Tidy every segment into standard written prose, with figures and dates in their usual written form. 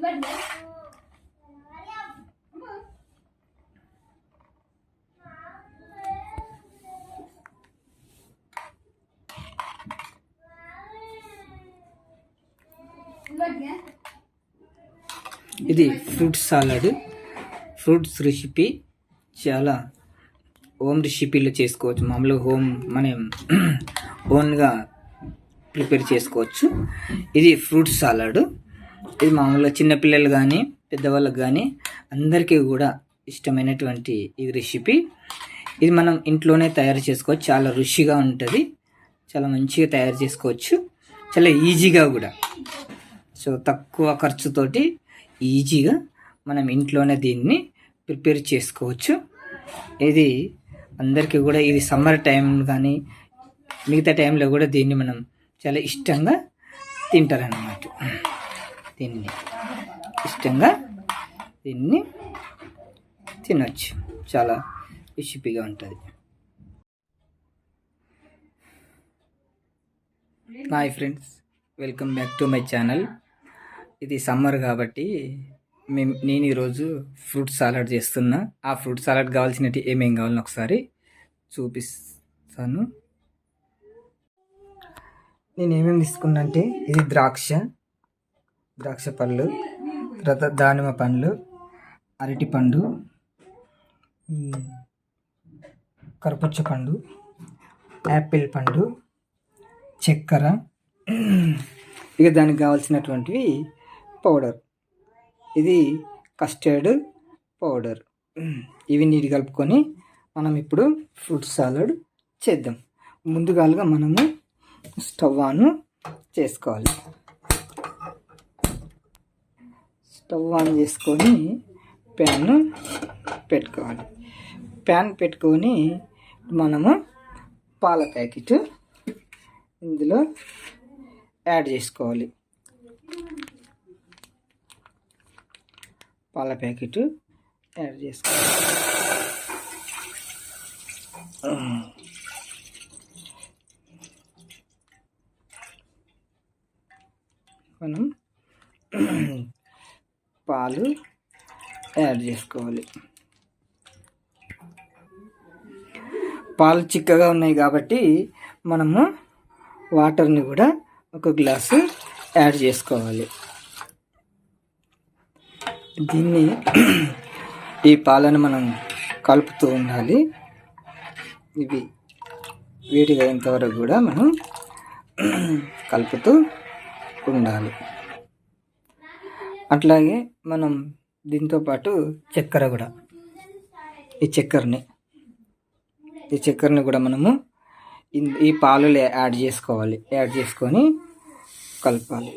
ఇది fruit salad. Fruits recipe చాలా home రెసిపీలో చేసుకోవచ్చు. మామూలుగా మనం ఓన్గా ప్రిపేర్ చేసుకోవచ్చు. ఇది ఫ్రూట్ సాలడ్. ఇది మామూలుగా చిన్నపిల్లలు కానీ పెద్దవాళ్ళకి కానీ అందరికీ కూడా ఇష్టమైనటువంటి ఇది రెసిపీ. ఇది మనం ఇంట్లోనే తయారు చేసుకోవచ్చు. చాలా రుచిగా ఉంటుంది. చాలా మంచిగా తయారు చేసుకోవచ్చు. చాలా ఈజీగా కూడా. సో తక్కువ ఖర్చుతోటి ఈజీగా మనం ఇంట్లోనే దీన్ని ప్రిపేర్ చేసుకోవచ్చు. ఇది అందరికీ కూడా ఇది సమ్మర్ టైం కానీ మిగతా టైంలో కూడా దీన్ని మనం చాలా ఇష్టంగా తింటారన్నమాట. దీన్ని ఇష్టంగా దీన్ని తినొచ్చు. చాలా రెసిపీగా ఉంటుంది. Hi friends, welcome back to my channel. ఇది సమ్మర్ కాబట్టి నేను ఈరోజు ఫ్రూట్ సాలడ్ చేస్తున్నా. ఆ ఫ్రూట్ సాలడ్ కావాల్సినవి ఏమేమి కావాలని ఒకసారి చూపిస్తాను. నేను ఏమేమి తీసుకున్నా అంటే ఇది ద్రాక్ష పళ్ళు, తర్వాత దానిమ్మ పండ్లు, అరటి పండు, కర్బూజ పండు, యాపిల్ పండు, చక్కెర, ఇక దానికి కావాల్సినటువంటివి పౌడర్. ఇది కస్టర్డ్ పౌడర్. ఇవి నీటి కలుపుకొని మనం ఇప్పుడు ఫ్రూట్ సాలడ్ చేద్దాం. ముందుగాలుగా మనము స్టవ్ ఆన్ చేసుకోవాలి. స్టవ్ ఆన్ చేసుకొని ప్యాన్ పెట్టుకోవాలి. ప్యాన్ పెట్టుకొని మనము పాల ప్యాకెట్ ఇందులో యాడ్ చేసుకోవాలి. పాల ప్యాకెట్ యాడ్ చేసుకోవాలి. మనం పాలు యాడ్ చేసుకోవాలి. పాలు చిక్కగా ఉన్నాయి కాబట్టి మనము వాటర్ని కూడా ఒక గ్లాసు యాడ్ చేసుకోవాలి. దీన్ని ఈ పాలను మనం కలుపుతూ ఉండాలి. ఇవి వేడిగా అయ్యేంతవరకు కూడా మనం కలుపుతూ ఉండాలి. అట్లాగే మనం దీంతోపాటు చక్కెర కూడా ఈ చక్కెరని కూడా మనము ఈ పాలలో యాడ్ చేసుకోవాలి. యాడ్ చేసుకొని కలపాలి.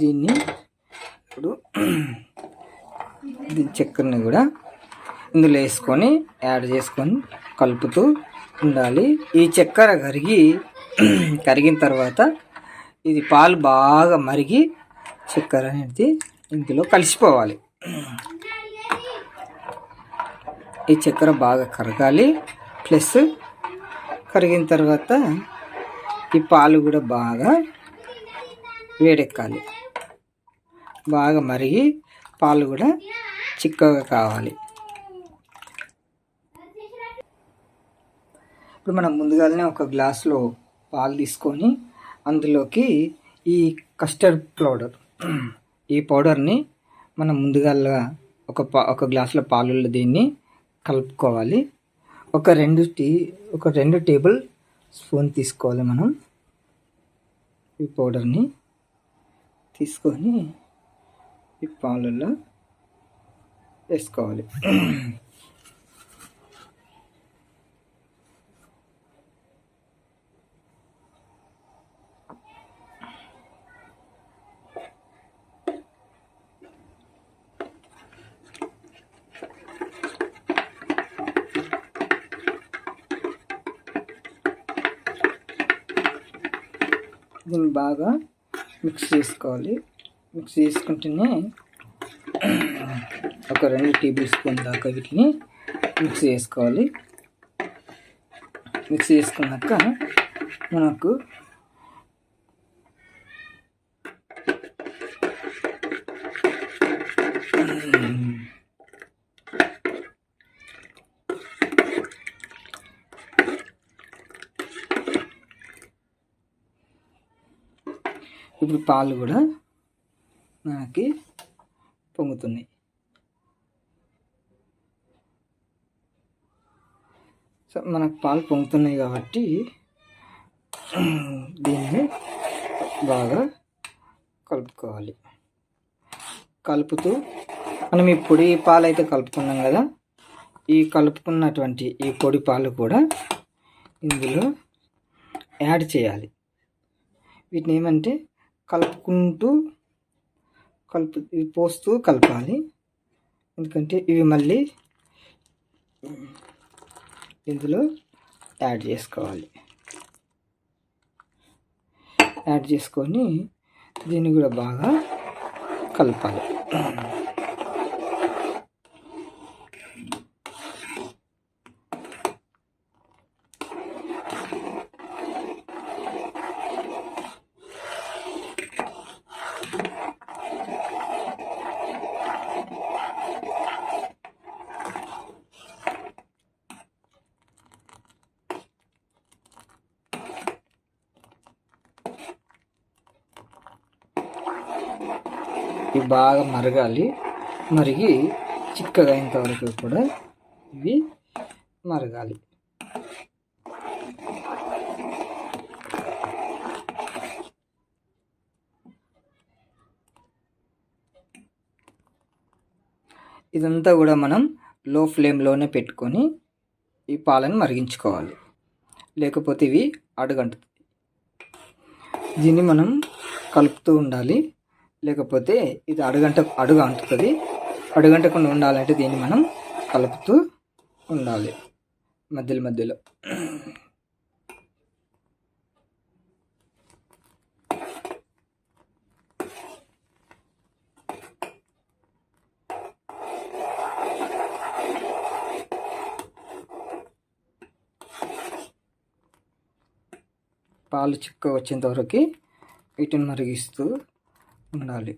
దీన్ని ఇప్పుడు చక్కెరని కూడా ఇందులో వేసుకొని యాడ్ చేసుకొని కలుపుతూ ఉండాలి. ఈ చక్కెర కరిగిన తర్వాత ఇది పాలు బాగా మరిగి చక్కెర అనేది ఇందులో కలిసిపోవాలి. ఈ చక్కెర బాగా కరగాలి. ప్లస్ కరిగిన తర్వాత ఈ పాలు కూడా బాగా వేడెక్కాలి. బాగా మరిగి పాలు కూడా చిక్కగా కావాలి. ఇప్పుడు మనం ముందుగానే ఒక గ్లాసులో పాలు తీసుకొని అందులోకి ఈ కస్టర్డ్ పౌడర్, ఈ పౌడర్ని మనం ముందుగా ఒక గ్లాసులో పాలలో దీన్ని కలుపుకోవాలి. ఒక రెండు టేబుల్ స్పూన్ తీసుకోవాలి. మనం ఈ పౌడర్ని తీసుకొని ఈ పాలల్లో వేసుకోవాలి. దీన్ని బాగా మిక్స్ చేసుకోవాలి. మిక్స్ చేసుకుంటేనే ఒక 2 టేబుల్ స్పూన్ దాకా వీటిని మిక్స్ చేసుకోవాలి. మిక్స్ చేసుకున్నాక మనకు ఇప్పుడు పాలు కూడా మనకి పొంగుతున్నాయి. సో మనకు పాలు పొంగుతున్నాయి కాబట్టి దీన్ని బాగా కలుపుకోవాలి. కలుపుతూ మనం ఈ పొడి పాలు అయితే కలుపుకున్నాం కదా, ఈ కలుపుకున్నటువంటి ఈ పొడి పాలు కూడా ఇందులో యాడ్ చేయాలి. వీటిని ఏమంటే కలుపుకుంటూ పోస్తూ కలపాలి. ఎందుకంటే ఇవి మళ్ళీ ఇందులో యాడ్ చేసుకోవాలి. యాడ్ చేసుకొని దీన్ని కూడా బాగా కలపాలి. ఇవి బాగా మరగాలి. మరిగి చిక్కగా అయ్యేంతవరకు కూడా ఇవి మరగాలి. ఇదంతా కూడా మనం లో ఫ్లేమ్లోనే పెట్టుకొని ఈ పాలను మరిగించుకోవాలి, లేకపోతే ఇవి అడుగంటుతాయి. దీన్ని మనం కలుపుతూ ఉండాలి, లేకపోతే ఇది అడుగు అంటుతుంది. అడుగంటకుండా ఉండాలంటే దీన్ని మనం కలుపుతూ ఉండాలి మధ్యలో. పాలు చిక్కగా వచ్చేంత వరకు వీటిని మరిగిస్తూ ఉండాలి.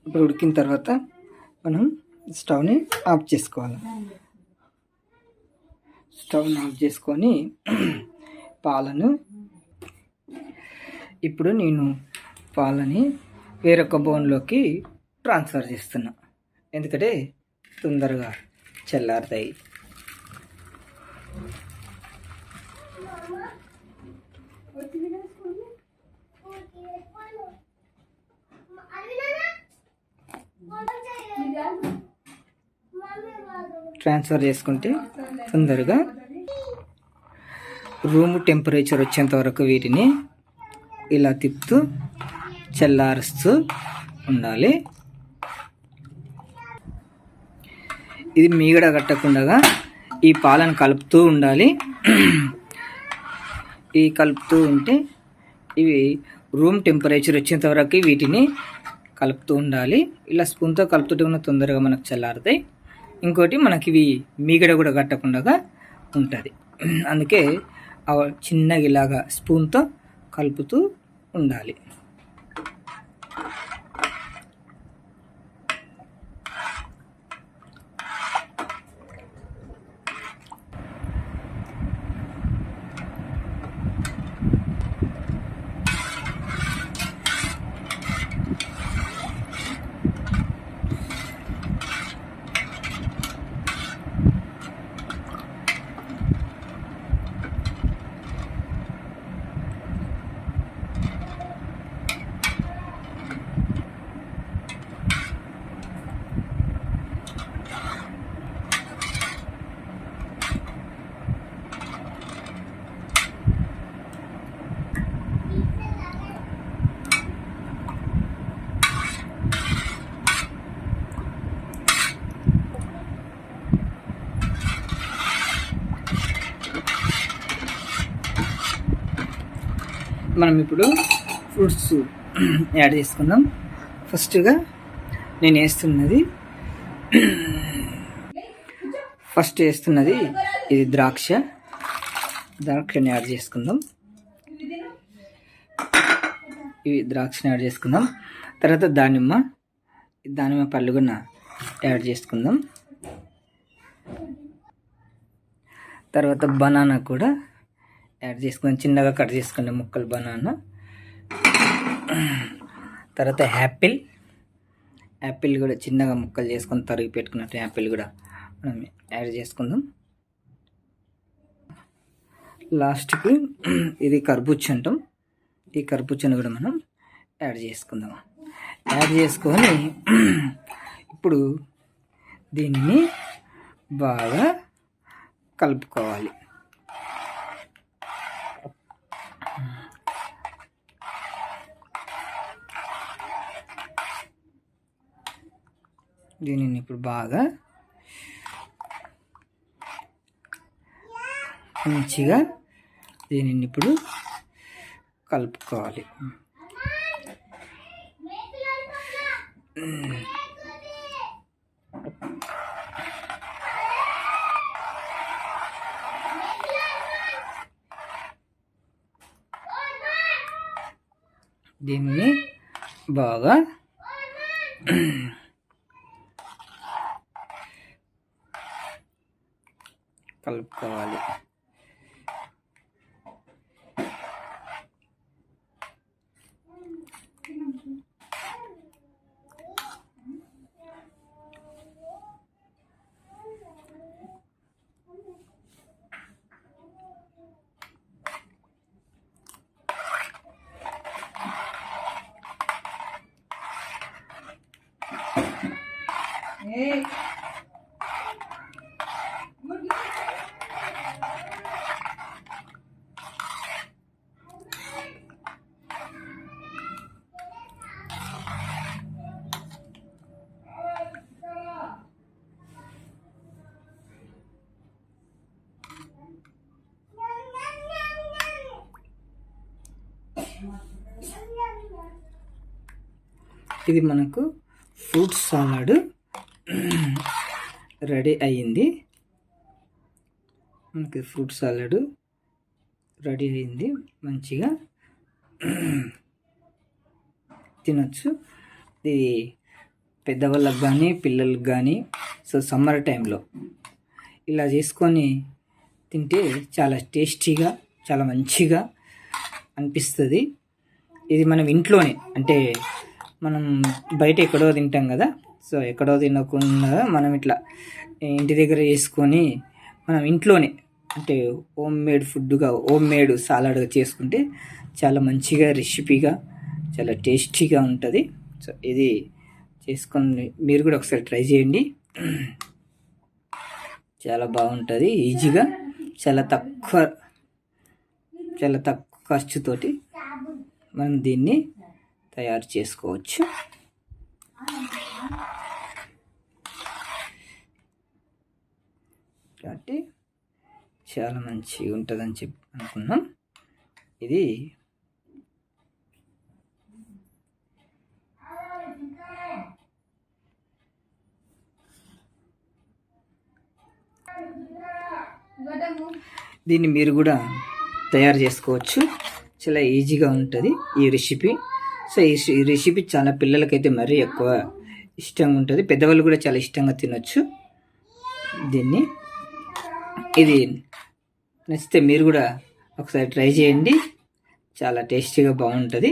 ఇప్పుడు ఉడికిన తర్వాత మనం స్టవ్ని ఆఫ్ చేసుకోవాలి. స్టవ్ని ఆఫ్ చేసుకొని పాలను ఇప్పుడు నేను పాలని వేరొక బౌల్లోకి ట్రాన్స్ఫర్ చేస్తున్నా, ఎందుకంటే తొందరగా చల్లారుతాయి. ట్రాన్స్ఫర్ చేసుకుంటే తొందరగా రూమ్ టెంపరేచర్ వచ్చేంత వరకు వీటిని ఇలా తిప్పుతూ చల్లారుస్తూ ఉండాలి. ఇది మీగడ కట్టకుండా ఈ పాలను కలుపుతూ ఉండాలి. ఈ కలుపుతూ ఉంటే ఇవి రూమ్ టెంపరేచర్ వచ్చేంత వరకు వీటిని కలుపుతూ ఉండాలి. ఇలా స్పూన్తో కలుపుతూ ఉన్న తొందరగా మనకు చల్లారుతాయి. ఇంకోటి మనకి ఇవి మీగడ కూడా కట్టకుండా ఉంటుంది. అందుకే చిన్నగా ఇలాగా స్పూన్తో కలుపుతూ ఉండాలి. మనం ఇప్పుడు ఫ్రూట్స్ యాడ్ చేసుకుందాం. ఫస్ట్గా నేను వేస్తున్నది ఇది ద్రాక్షని యాడ్ చేసుకుందాం. ద్రాక్షని యాడ్ చేసుకుందాం. తర్వాత దానిమ్మ పళ్ళు కూడా యాడ్ చేసుకుందాం. తర్వాత బనానా కూడా యాడ్ చేసుకుందాం. చిన్నగా కట్ చేసుకునే ముక్కలు బనానా. తర్వాత యాపిల్ కూడా చిన్నగా ముక్కలు చేసుకొని తరిగి పెట్టుకున్నట్టు యాపిల్ కూడా మనం యాడ్ చేసుకుందాం. లాస్ట్కి ఇది కర్బూజా అంటాం. ఈ కర్బూజాను కూడా మనం యాడ్ చేసుకుందాం. యాడ్ చేసుకొని ఇప్పుడు దీన్ని బాగా కలుపుకోవాలి. దీనిని ఇప్పుడు బాగా మంచిగా దీనిని ఇప్పుడు కలుపుకోవాలి. దీన్ని బాగా కలుపుకోవాలి. ఇది మనకు ఫ్రూట్ సాలడ్ రెడీ అయ్యింది. మనకి ఫ్రూట్ సాలడ్ రెడీ అయింది. మంచిగా తినొచ్చు. ఇది పెద్దవాళ్ళకి కానీ పిల్లలకు కానీ సమ్మర్ టైంలో ఇలా చేసుకొని తింటే చాలా టేస్టీగా చాలా మంచిగా అనిపిస్తుంది. ఇది మనం ఇంట్లోనే, అంటే మనం బయట ఎక్కడో తింటాం కదా, సో ఎక్కడో తినకుండా మనం ఇట్లా ఇంటి దగ్గర చేసుకొని మనం ఇంట్లోనే, అంటే హోమ్ మేడ్ సాలడ్గా చేసుకుంటే చాలా మంచిగా రెసిపీగా చాలా టేస్టీగా ఉంటుంది. సో ఇది చేసుకొని మీరు కూడా ఒకసారి ట్రై చేయండి. చాలా బాగుంటుంది. ఈజీగా చాలా తక్కువ ఖర్చుతోటి మనం దీన్ని తయారు చేసుకోవచ్చు. కాబట్టి చాలా మంచిగా ఉంటుందని చెప్పి అనుకున్నాం. ఇది దీన్ని మీరు కూడా తయారు చేసుకోవచ్చు. చాలా ఈజీగా ఉంటుంది ఈ రెసిపీ. సో ఈ రెసిపీ చాలా పిల్లలకైతే మరీ ఎక్కువ ఇష్టంగా ఉంటుంది. పెద్దవాళ్ళు కూడా చాలా ఇష్టంగా తినొచ్చు దీన్ని. ఇది నచ్చితే మీరు కూడా ఒకసారి ట్రై చేయండి. చాలా టేస్టీగా బాగుంటుంది.